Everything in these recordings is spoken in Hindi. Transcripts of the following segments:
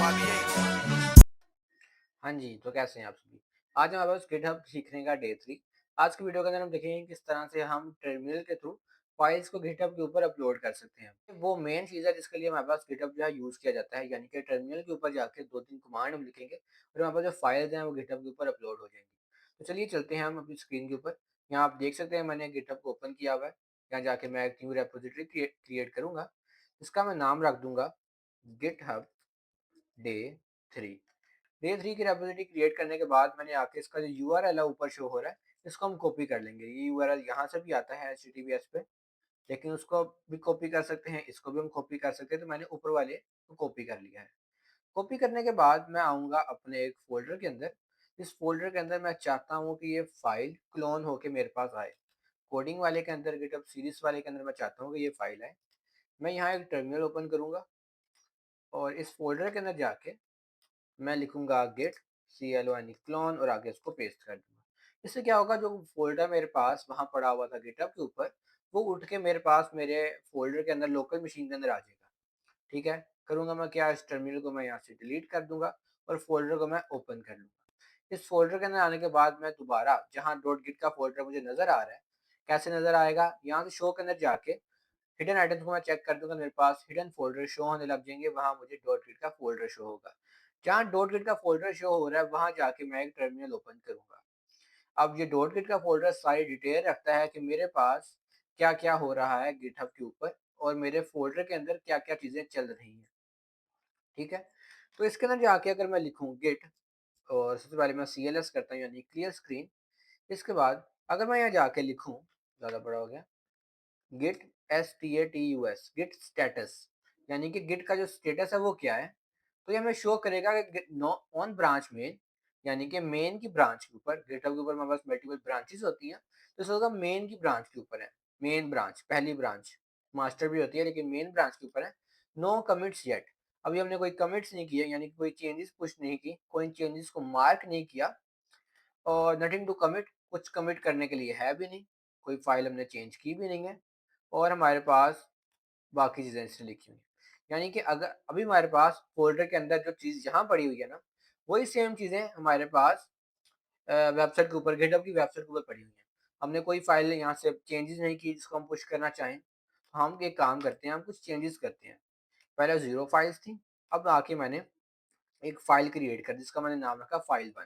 हाँ जी, तो कैसे हैं आप सभी? आज हमारे पास गिटहब सीखने का डे 3। आज की वीडियो के अंदर हम देखेंगे किस तरह से हम टर्मिनल के थ्रू फाइल्स को गिटहब के ऊपर अपलोड कर सकते हैं। वो मेन चीज़ है जिसके लिए हमारे पास गिटहब जो है यूज़ किया जाता है, यानी कि टर्मिनल के ऊपर जाके 2-3 कमांड हम लिखेंगे और हमारे पास जो फाइल्स हैं वो गिटहब के ऊपर अपलोड हो जाएँगी। तो चलिए चलते हैं हम अपनी स्क्रीन के ऊपर। यहाँ आप देख सकते हैं मैंने गिटहब को ओपन किया हुआ है। यहाँ जाके मैं एक न्यू रिपॉजिटरी क्रिएट करूँगा। इसका मैं नाम रख दूँगा गिटहब डे 3। डे 3 की रेपॉजिटरी क्रिएट करने के बाद मैंने आके इसका जो यूआरएल है ऊपर शो हो रहा है, इसको हम कॉपी कर लेंगे। ये यूआरएल यहाँ से भी आता है एचटीटीपीएस पे, लेकिन उसको भी कॉपी कर सकते हैं, इसको भी हम कॉपी कर सकते हैं, तो मैंने ऊपर वाले को कॉपी कर लिया है। कॉपी करने के बाद मैं आऊँगा अपने एक फ़ोल्डर के अंदर। इस फ़ोल्डर के अंदर मैं चाहता हूँ कि ये फ़ाइल क्लोन होके मेरे पास आए। कोडिंग वाले के अंदर, गिटहब सीरीज़ वाले के अंदर मैं चाहता हूँ कि ये फ़ाइल आए। मैं यहाँ एक टर्मिनल ओपन करूँगा और इस फ़ोल्डर के अंदर जाके मैं लिखूँगा गिट clone क्लोन और आगे इसको पेस्ट कर दूँगा। इससे क्या होगा, जो फ़ोल्डर मेरे पास वहाँ पड़ा हुआ था गिटहब के ऊपर, वो उठ के मेरे पास मेरे फ़ोल्डर के अंदर लोकल मशीन के अंदर आ जाएगा। ठीक है? करूँगा मैं क्या, इस टर्मिनल को मैं यहाँ से डिलीट कर दूँगा और फ़ोल्डर को मैं ओपन कर लूँगा। इस फ़ोल्डर के अंदर आने के बाद मैं दोबारा जहाँ डॉट गिट का फ़ोल्डर मुझे नज़र आ रहा है, कैसे नज़र आएगा? यहाँ से शो के अंदर जाके हिडन आइटम्स को मैं चेक कर दूँगा, मेरे पास हिडन फ़ोल्डर शो होने लग जाएँगे, वहाँ मुझे डॉट गिट का फ़ोल्डर शो होगा। जहाँ डॉट गिट का फ़ोल्डर शो हो रहा है, वहाँ जाके मैं एक टर्मिनल ओपन करूँगा। अब ये डॉट गिट का फ़ोल्डर सारी डिटेल रखता है कि मेरे पास क्या-क्या हो रहा है गिटहब के ऊपर और मेरे फ़ोल्डर के अंदर क्या-क्या चीज़ें चल रही हैं। ठीक है? तो इसके अंदर जाके अगर मैं लिखूँ गिट और सबसे पहले मैं सीएलएस करता हूँ, यानी क्लियर स्क्रीन। इसके बाद अगर मैं यहाँ जाके लिखूँ, ज़्यादा बड़ा हो गया, गिट STATUS गिट स्टेटस, यानी कि गिट का जो स्टेटस है वो क्या है, तो ये हमें शो करेगा कि नो ऑन ब्रांच मेन, यानी कि मेन की ब्रांच के ऊपर। गिटहब के ऊपर हमारे पास मल्टीपल ब्रांचेस होती हैं, तो इसका होगा मेन की ब्रांच के ऊपर है। मेन ब्रांच, पहली ब्रांच, मास्टर भी होती है लेकिन मेन ब्रांच के ऊपर है। नो कमिट्स येट, अभी हमने कोई कमिट्स नहीं किए, यानी कि कोई चेंजेस पुश नहीं की, कोई चेंजेस को मार्क नहीं किया और नथिंग टू कमिट, कुछ कमिट करने के लिए है भी नहीं, कोई फाइल हमने चेंज की भी नहीं है और हमारे पास बाकी चीज़ें इससे लिखी हुई हैं। यानी कि अगर अभी हमारे पास फ़ोल्डर के अंदर जो चीज़ यहाँ पड़ी हुई है ना, वही सेम चीज़ें हमारे पास वेबसाइट के ऊपर, गिटहब की वेबसाइट के ऊपर पड़ी हुई हैं। हमने कोई फ़ाइल यहाँ से चेंजेज़ नहीं की जिसको हम पुश करना चाहें, तो हम एक काम करते हैं, हम कुछ चेंजेज़ करते हैं। पहले 0 फाइल्स थी, अब आके मैंने एक फ़ाइल क्रिएट कर दी जिसका मैंने नाम रखा फाइल1।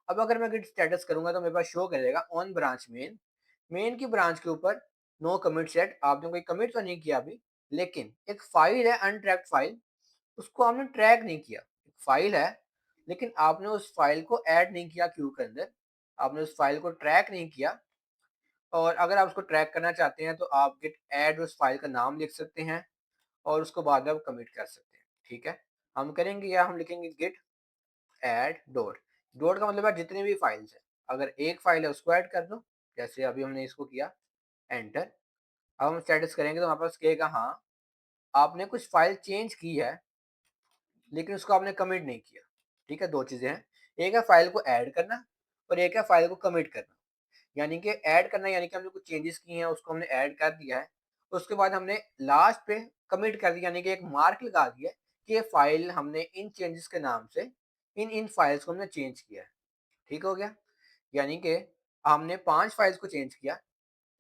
अब अगर मैं गिट स्टेटस करूँगा तो मेरे पास शो करेगा ऑन ब्रांच मेन, मेन की ब्रांच के ऊपर नो कमिट सेट, आपने कोई कमिट तो नहीं किया अभी, लेकिन एक फाइल है अनट्रैक्ड फाइल, उसको आपने ट्रैक नहीं किया। एक फाइल है, लेकिन आपने उस फाइल को ऐड नहीं किया क्यू के अंदर, आपने उस फाइल को ट्रैक नहीं किया। और अगर आप उसको ट्रैक करना चाहते हैं तो आप गिट ऐड उस फाइल का नाम लिख सकते हैं और उसको बाद में आप कमिट कर सकते हैं। ठीक है? हम करेंगे, या हम लिखेंगे गिट ऐड डॉट, डॉट का मतलब है जितनी भी फाइल्स हैं, अगर एक फाइल है उसको ऐड कर दो, जैसे अभी हमने इसको किया, एंटर। अब हम स्टेटस करेंगे तो हमारे पास कहेगा हाँ, आपने कुछ फाइल चेंज की है लेकिन उसको आपने कमिट नहीं किया। ठीक है? 2 चीज़ें हैं, एक है फाइल को ऐड करना और एक है फाइल को कमिट करना। यानी कि ऐड करना, यानी कि हमने कुछ चेंजेस किए हैं, उसको हमने ऐड कर दिया है, उसके बाद हमने लास्ट पे कमिट कर दिया, यानी कि एक मार्क लगा दिया है कि ये फाइल हमने इन चेंजेस के नाम से इन फाइल्स को हमने चेंज किया है। ठीक हो गया? यानी कि हमने 5 फाइल्स को चेंज किया,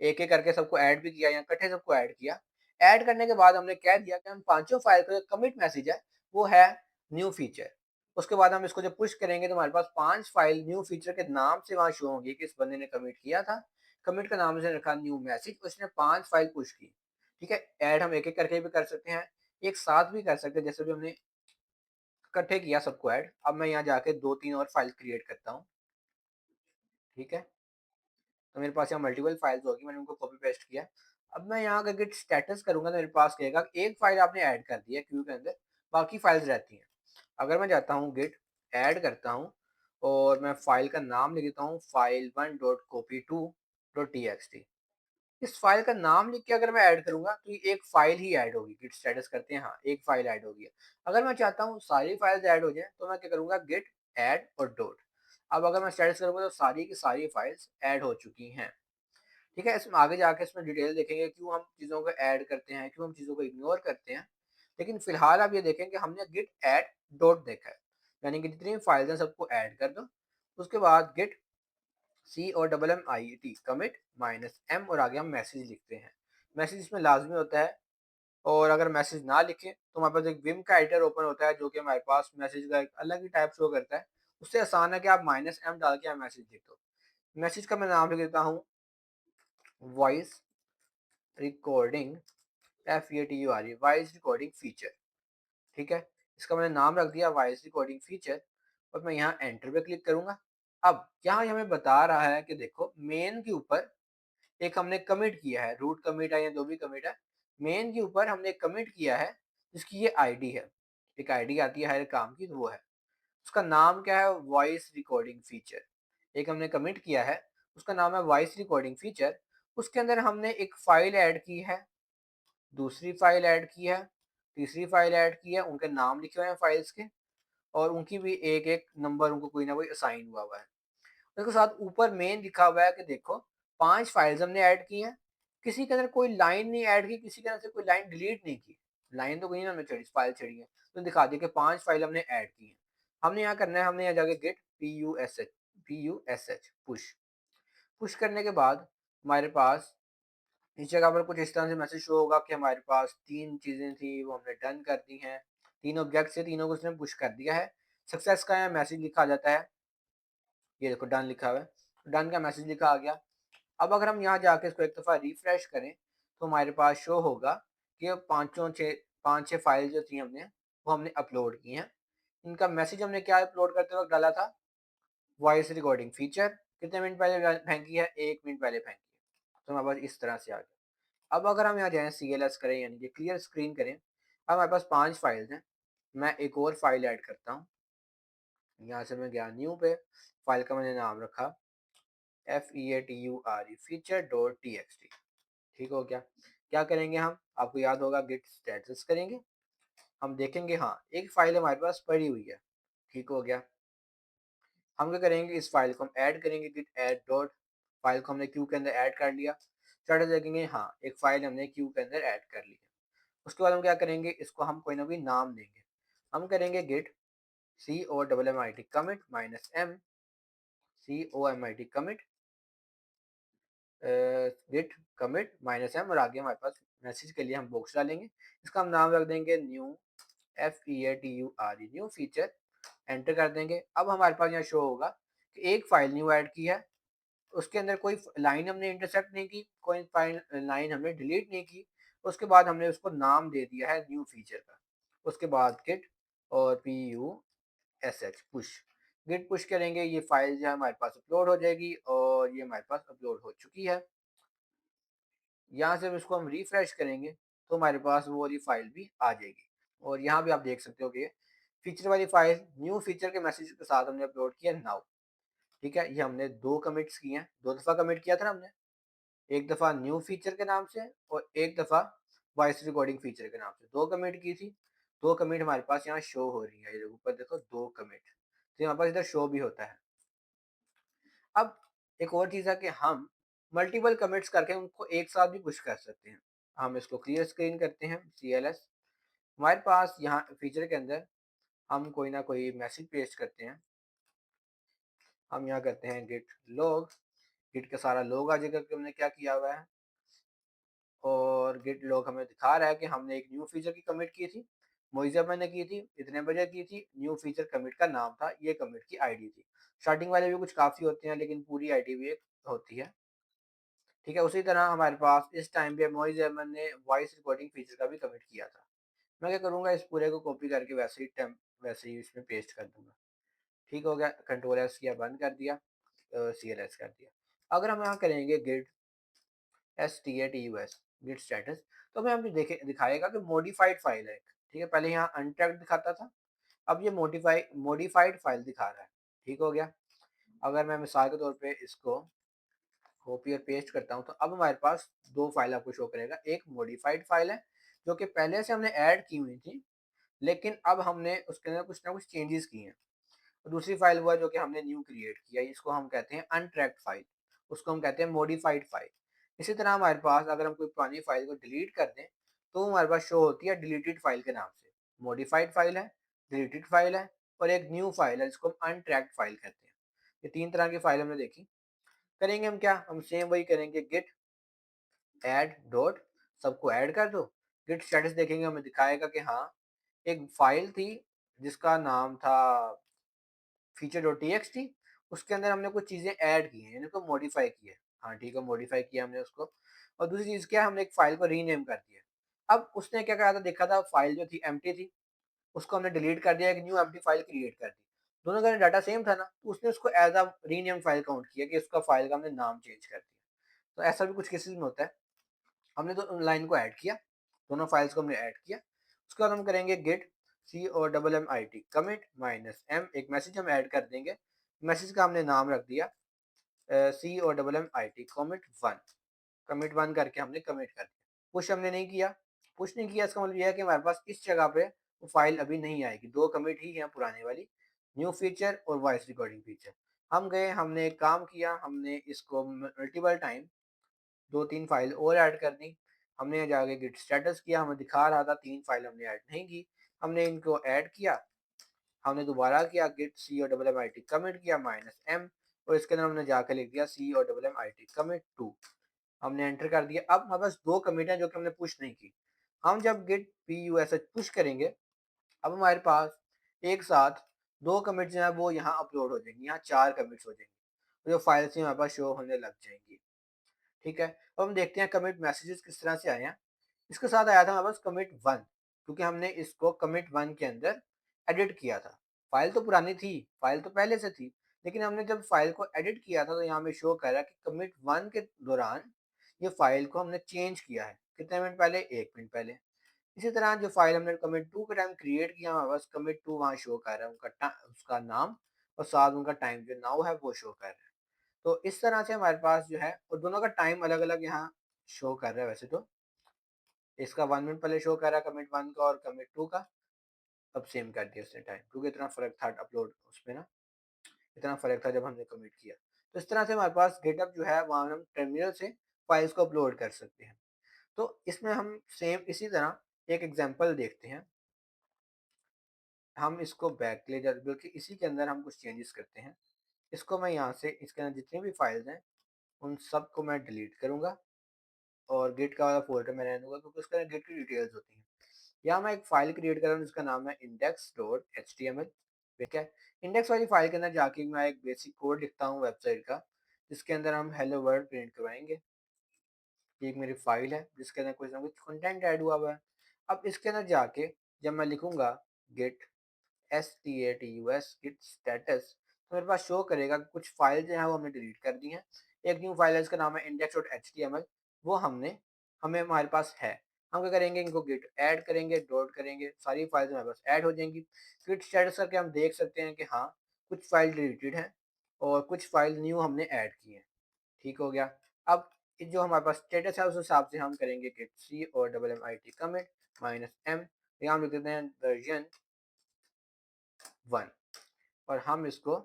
एक-एक करके सबको ऐड भी किया या इकट्ठे सबको ऐड किया। ऐड करने के बाद हमने कह दिया कि हम पाँचों फाइल का जो कमिट मैसेज है, वो है न्यू फीचर। उसके बाद हम इसको जब पुश करेंगे तो हमारे पास 5 फाइल न्यू फीचर के नाम से वहाँ शो होंगी कि इस बंदे ने कमिट किया था। कमिट का नाम उसने रखा न्यू मैसेज, उसने 5 फाइल पुश की। ठीक है? ऐड हम एक-एक करके भी कर सकते हैं, एक साथ भी कर सकते हैं, जैसे भी हमने इकट्ठे किया सबको ऐड। अब मैं यहाँ जाके 2-3 और फाइल क्रिएट करता हूँ। ठीक है? तो मेरे पास यहाँ मल्टीपल फाइल्स होगी, मैंने उनको कॉपी पेस्ट किया। अब मैं यहाँ अगर गिट स्टेटस करूँगा तो मेरे पास कहेगा कि एक फाइल आपने ऐड कर दी है क्यू के अंदर, बाकी फाइल्स रहती हैं। अगर मैं जाता हूँ गिट ऐड करता हूँ और मैं फाइल का नाम लिख देता हूँ file1.copy2.txt। इस फाइल का नाम लिख के अगर मैं ऐड करूँगा तो ये एक फाइल ही ऐड होगी। गिट स्टेटस करते हैं, हाँ, एक फाइल ऐड होगी। अगर मैं चाहता हूँ सारी फाइल्स ऐड हो जाएँ तो मैं क्या करूँगा, गिट ऐड और डॉट। अब अगर मैं स्टेटस करूँगा तो सारी की सारी फाइल्स ऐड हो चुकी हैं। ठीक है? इसमें आगे जाके इसमें डिटेल देखेंगे क्यों हम चीज़ों को ऐड करते हैं, क्यों हम चीज़ों को इग्नोर करते हैं। लेकिन फिलहाल आप ये देखें कि हमने गिट ऐड डॉट देखा है, यानी कि जितनी फाइल्स हैं सबको ऐड कर दो। उसके बाद गिट सी और double M I T commit minus M और आगे हम मैसेज लिखते हैं। मैसेज इसमें लाजमी होता है, और अगर मैसेज ना लिखें तो हमारे पास एक विम का एडिटर ओपन होता है जो कि हमारे पास मैसेज का एक अलग ही टाइप शो करता है। उससे आसान है कि आप माइनस एम डाल के आप मैसेज लिख दो। मैसेज का मैं नाम लिख देता हूँ voice recording, F E T U R E, voice recording feature. ठीक है, इसका मैंने नाम रख दिया वॉइस रिकॉर्डिंग फीचर, और मैं यहाँ एंटर पे क्लिक करूंगा। अब यहाँ ये हमें बता रहा है कि देखो मेन के ऊपर एक हमने कमिट किया है, रूट कमिट है या जो भी कमिट है, मेन के ऊपर हमने एक कमिट किया है जिसकी ये आईडी है। एक आईडी आती है हर काम की, तो वो है, उसका नाम क्या है, वॉइस रिकॉर्डिंग फीचर। एक हमने कमिट किया है, उसका नाम है वॉइस रिकॉर्डिंग फीचर। उसके अंदर हमने एक फाइल ऐड की है, दूसरी फाइल ऐड की है, तीसरी फाइल ऐड की है, उनके नाम लिखे हुए हैं फाइल्स के, और उनकी भी एक एक नंबर उनको कोई ना कोई असाइन हुआ है। उसके साथ ऊपर मेन लिखा हुआ है कि देखो 5 फाइल्स हमने ऐड की हैं, किसी के अंदर कोई लाइन नहीं ऐड की, किसी के अंदर से कोई लाइन डिलीट नहीं की। लाइन तो कहीं ना हमने चढ़ी, फाइल चढ़ी है, तो दिखा दिया कि 5 फाइल हमने ऐड की हैं। हमने यहाँ करना है, हमने यहाँ जाके गेट PUSH पुश, पुश करने के बाद हमारे पास इस जगह पर कुछ इस तरह से मैसेज शो होगा कि हमारे पास 3 चीज़ें थी वो हमने डन कर दी हैं। 3 ऑब्जेक्ट से तीनों को उसने पुश कर दिया है। सक्सेस का यहाँ मैसेज लिखा आ जाता है, ये देखो डन लिखा हुआ है, डन का मैसेज लिखा आ गया। अब अगर हम यहाँ जाके इसको एक दफ़ा रिफ्रेश करें तो हमारे पास शो होगा कि पाँचों छः 5-6 फाइल जो थी हमने वो हमने अपलोड की हैं। इनका मैसेज हमने क्या अपलोड करते वक्त डाला था, वॉइस रिकॉर्डिंग फीचर। कितने मिनट पहले फेंकी है, 1 मिनट पहले फेंकी है। तो हमारे पास इस तरह से आ गया। अब अगर हम यहाँ जाएँ CLS करें, यानी कि क्लियर स्क्रीन करें, अब हमारे पास 5 फाइल्स हैं। मैं एक और फाइल ऐड करता हूँ। यहाँ से मैं गया न्यू पे, फाइल का मैंने नाम रखा FEATURE फीचर डॉट TXT। ठीक हो गया। क्या करेंगे हम, आपको याद होगा गिट स्टेटस करेंगे। हम देखेंगे हाँ एक फाइल हमारे पास पड़ी हुई है। ठीक हो गया। हम क्या करेंगे, इस फाइल को हम ऐड करेंगे, गिट ऐड डॉट, फाइल को हमने क्यू के अंदर ऐड कर लिया। स्टेटस देखेंगे हाँ एक फाइल हमने क्यू के अंदर ऐड कर ली है। उसके बाद हम क्या करेंगे, इसको हम कोई ना कोई नाम देंगे। हम करेंगे git COMMIT commit minus M, COMIT commit git commit minus M, और आगे हमारे पास मैसेज के लिए हम बॉक्स डालेंगे। इसका हम नाम रख देंगे new, FEATURE new feature. Enter कर देंगे। अब हमारे पास यहाँ शो होगा कि एक फाइल न्यू ऐड की है, उसके अंदर कोई लाइन हमने इंटरसेप्ट नहीं की, कोई फाइल लाइन हमने डिलीट नहीं की। उसके बाद हमने उसको नाम दे दिया है न्यू फीचर का। उसके बाद गिट और PUSH पुश, गिट पुश करेंगे, ये फाइल जो है हमारे पास अपलोड हो जाएगी, और ये हमारे पास अपलोड हो चुकी है। यहाँ से इसको हम रिफ्रेश करेंगे तो हमारे पास वो वाली फाइल भी आ जाएगी। और यहाँ भी आप देख सकते हो कि फीचर वाली फाइल न्यू फीचर के मैसेज के साथ हमने अपलोड किया नाउ। ठीक है, ये हमने 2 कमिट्स किए हैं, 2 दफ़ा कमिट किया था ना हमने, एक दफ़ा न्यू फीचर के नाम से और एक दफ़ा वॉइस रिकॉर्डिंग फीचर के नाम से, 2 कमिट की थी। 2 कमिट हमारे पास यहाँ शो हो रही है, ये ऊपर देखो 2 कमिट, तो हमारे पास इधर शो भी होता है। अब एक और चीज़ है कि हम मल्टीपल कमिट्स करके उनको एक साथ भी पुश कर सकते हैं। हम इसको क्लियर स्क्रीन करते हैं, CLS। हमारे पास यहाँ फीचर के अंदर हम कोई ना कोई मैसेज पेस्ट करते हैं। हम यहाँ करते हैं गिट लॉग, गिट का सारा लॉग आ जाएगा कि हमने क्या किया हुआ है, और गिट लॉग हमें दिखा रहा है कि हमने एक न्यू फीचर की कमिट की थी, मोइज़ा मैंने की थी, इतने बजे की थी, न्यू फीचर कमिट का नाम था, ये कमिट की आईडी थी। स्टार्टिंग वाले भी कुछ काफ़ी होते हैं, लेकिन पूरी आईडी भी एक होती है। ठीक है, उसी तरह हमारे पास इस टाइम पे मोइज़ अहमद ने वॉइस रिकॉर्डिंग फीचर का भी कमिट किया था। मैं क्या करूँगा, इस पूरे को कॉपी करके वैसे ही इसमें पेस्ट कर दूँगा। ठीक हो गया, कंट्रोल एस किया, बंद कर दिया, CLS कर दिया। अगर हम यहाँ करेंगे गिट STATUS गिट स्टेटस, तो हमें अभी देखे दिखाएगा कि मॉडिफाइड फाइल है एक। ठीक है, पहले यहाँ अनट्रैक्ड दिखाता था, अब ये मॉडिफाइड फाइल दिखा रहा है। ठीक हो गया। अगर मैं मिसाल के तौर पे इसको कॉपी और पेस्ट करता हूँ तो अब हमारे पास 2 फाइल आपको शो करेगा। एक मॉडिफाइड फाइल है जो कि पहले से हमने ऐड की हुई थी, लेकिन अब हमने उसके अंदर कुछ ना कुछ चेंजेस किए हैं। और दूसरी फाइल वो है जो कि हमने न्यू क्रिएट किया है, इसको हम कहते हैं अनट्रैक्ड फाइल, उसको हम कहते हैं मॉडिफाइड फाइल। इसी तरह हमारे पास अगर हम कोई पुरानी फाइल को डिलीट कर दें तो वो हमारे पास शो होती है डिलीटेड फाइल के नाम से। मॉडिफाइड फाइल है, डिलीटेड फाइल है और एक न्यू फाइल है जिसको हम अनट्रैक्ड फाइल कहते हैं। ये 3 तरह की फाइल हमने देखी। करेंगे हम क्या? हम सेम वही करेंगे, गिट ऐड डॉट सबको ऐड कर दो। गिट स्टेटस देखेंगे, हमें दिखाएगा कि हाँ, एक फाइल थी जिसका नाम था feature.txt, उसके अंदर हमने कुछ चीज़ें ऐड की हैं, यानी उसको मॉडिफाई किया है। हाँ ठीक है, मॉडिफाई किया हमने उसको। और दूसरी चीज़ क्या है, हमने एक फाइल को रीनेम कर दिया। अब उसने क्या करा था, देखा था फाइल जो थी एम्प्टी थी, उसको हमने डिलीट कर दिया, एक न्यू एम्प्टी फाइल क्रिएट कर दी। दोनों का डाटा सेम था ना, तो उसने उसको as a rename file count किया कि उसका फाइल का हमने नाम चेंज कर दिया। तो ऐसा भी कुछ केसेस में होता है। हमने तो लाइन को ऐड किया, दोनों फाइल्स को हमने ऐड किया। उसके बाद हम करेंगे git COMMIT commit minus m, एक मैसेज हम ऐड कर देंगे। मैसेज का हमने नाम रख दिया COMMIT कमिट 1 करके हमने कमिट कर दिया। पुश हमने नहीं किया। पुश नहीं किया इसका मतलब यह है कि हमारे पास इस जगह पे वो फाइल अभी नहीं आएगी, 2 कमिट ही हैं पुराने वाली, न्यू फीचर और वॉइस रिकॉर्डिंग फीचर। हम गए, हमने एक काम किया, हमने इसको मल्टीपल टाइम 2-3 फाइल और ऐड कर दी। हमने जाके गिट स्टेटस किया, हमें दिखा रहा था 3 फाइल हमने ऐड नहीं की। हमने इनको ऐड किया, हमने दोबारा किया गिट COMMIT कमिट किया -m और इसके अंदर हमने जाकर लिख दिया COMMIT कमिट 2। हमने एंटर कर दिया। अब हमारे पास 2 कमिट हैं जो कि हमने पुश नहीं की। हम जब गिट PUSH पुश करेंगे, अब हमारे पास एक साथ 2 कमिट जो है वो यहाँ अपलोड हो जाएंगी, यहाँ 4 कमिट्स हो जाएंगी। जो फाइल्स हमारे पास शो होने लग जाएंगी। ठीक है, अब हम देखते हैं कमिट मैसेजेस किस तरह से आए हैं। इसके साथ आया था हमारे पास कमिट 1, क्योंकि हमने इसको कमिट 1 के अंदर एडिट किया था। फाइल तो पुरानी थी, फाइल तो पहले से थी, लेकिन हमने जब फाइल को एडिट किया था तो यहाँ पे शो कर रहा है कि कमिट 1 के दौरान ये फाइल को हमने चेंज किया है। कितने मिनट पहले? 1 मिनट पहले। इसी तरह जो फाइल हमने कमिट 2 के टाइम क्रिएट किया, हमारे पास कमिट 2 वहाँ शो कर रहा है, उसका नाम और साथ उनका टाइम जो नाउ है वो शो कर रहा है। तो इस तरह से हमारे पास जो है, और दोनों का टाइम अलग-अलग यहाँ शो कर रहा है वैसे तो। इसका 1 मिनट पहले शो कर रहा है कमिट 1 का और कमिट 2 का। अब सेम कर दिया इसने टाइम, क्योंकि इतना फ़र्क था अपलोड उसमें ना, इतना फ़र्क था जब हमने कमिट किया। तो इस तरह से हमारे पास गिटहब जो है वहाँ हम टर्मिनल से फाइल्स को अपलोड कर सकते हैं। तो इसमें हम सेम इसी तरह एक एग्ज़ाम्पल देखते हैं। हम इसको बैक ले जाते, बल्कि इसी के अंदर हम कुछ चेंजेस करते हैं। इसको मैं यहाँ से, इसके अंदर जितनी भी फाइल्स हैं उन सबको मैं डिलीट करूँगा और गिट का वाला फ़ोल्डर में रहने दूँगा, क्योंकि उसके अंदर गिट की डिटेल्स होती हैं। यहाँ मैं एक फ़ाइल क्रिएट कर रहा हूँ जिसका नाम है index.html। ठीक है? इंडेक्स वाली फ़ाइल के अंदर जाके मैं एक बेसिक कोड लिखता हूँ वेबसाइट का, जिसके अंदर हम हेलो वर्ल्ड प्रिंट करवाएँगे। ये एक मेरी फ़ाइल है जिसके अंदर कुछ ना कुछ कंटेंट ऐड हुआ हुआ है। अब इसके अंदर जाके जब मैं लिखूँगा गिट STATUS गिट स्टेटस, तो मेरे पास शो करेगा कि कुछ फाइल जो है वो हमने डिलीट कर दी हैं। एक न्यू फाइल है जिसका नाम है index.html, वो हमें हमारे पास है। हम क्या करेंगे, इनको गिट ऐड करेंगे, डॉट करेंगे, सारी फाइल्स हमारे पास ऐड हो जाएंगी। गिट स्टेटस करके हम देख सकते हैं कि हाँ, कुछ फाइल डिलीटेड हैं और कुछ फाइल न्यू हमने ऐड की हैं। ठीक हो गया। अब ये जो हमारे पास स्टेटस है उस हिसाब से हम करेंगे गिट COMMIT कमिट -m, यहाँ हम लिख देते हैं वर्जन 1 और हम इसको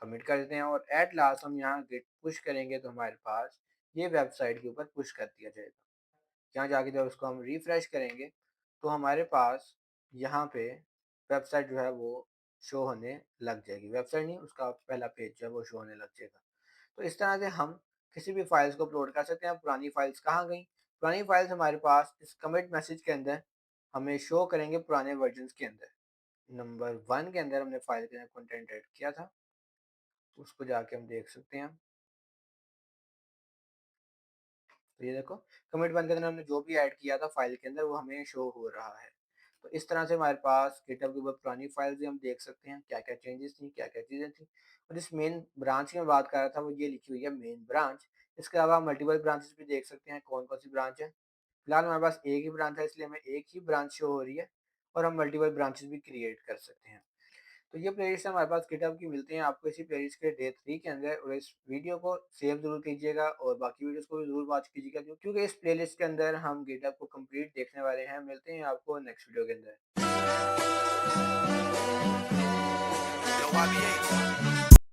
कमिट कर देते हैं और एट लास्ट हम यहाँ गिट पुश करेंगे तो हमारे पास ये वेबसाइट के ऊपर पुश कर दिया जाएगा। यहाँ जाके जब उसको हम रिफ्रेश करेंगे तो हमारे पास यहाँ पे वेबसाइट जो है वो शो होने लग जाएगी। वेबसाइट नहीं, उसका पहला पेज जो है वो शो होने लग जाएगा। तो इस तरह से हम किसी भी फाइल्स को अपलोड कर सकते हैं। पुरानी फाइल्स कहाँ गई? पुरानी फाइल्स हमारे पास इस कमिट मैसेज के अंदर हमें शो करेंगे, पुराने वर्जन के अंदर। नंबर 1 के अंदर हमने फाइल के अंदर कंटेंट ऐड किया था, उसको जाके हम देख सकते हैं। तो ये देखो, कमिट 1 के अंदर हमने जो भी ऐड किया था फाइल के अंदर वो हमें शो हो रहा है। तो इस तरह से हमारे पास गिटहब के ऊपर पुरानी फाइल्स भी हम देख सकते हैं, क्या-क्या चेंजेस थी, क्या-क्या चीज़ें थी। और जिस मेन ब्रांच की मैं बात कर रहा था वो ये लिखी हुई है मेन ब्रांच। इसके अलावा मल्टीपल ब्रांचेस भी देख सकते हैं, कौन-कौन सी ब्रांच है। फिलहाल हमारे पास एक ही ब्रांच है, इसलिए हमें एक ही ब्रांच शो हो रही है और हम मल्टीपल ब्रांचेस भी क्रिएट कर सकते हैं। तो ये प्लेलिस्ट हमारे पास गिटहब की मिलती हैं आपको इसी प्लेलिस्ट के डे 3 के अंदर, और इस वीडियो को सेव ज़रूर कीजिएगा और बाकी वीडियोस को भी ज़रूर वॉच कीजिएगा, क्योंकि इस प्लेलिस्ट के अंदर हम गिटहब को कंप्लीट देखने वाले हैं। मिलते हैं आपको नेक्स्ट वीडियो के अंदर। Yo, YBH.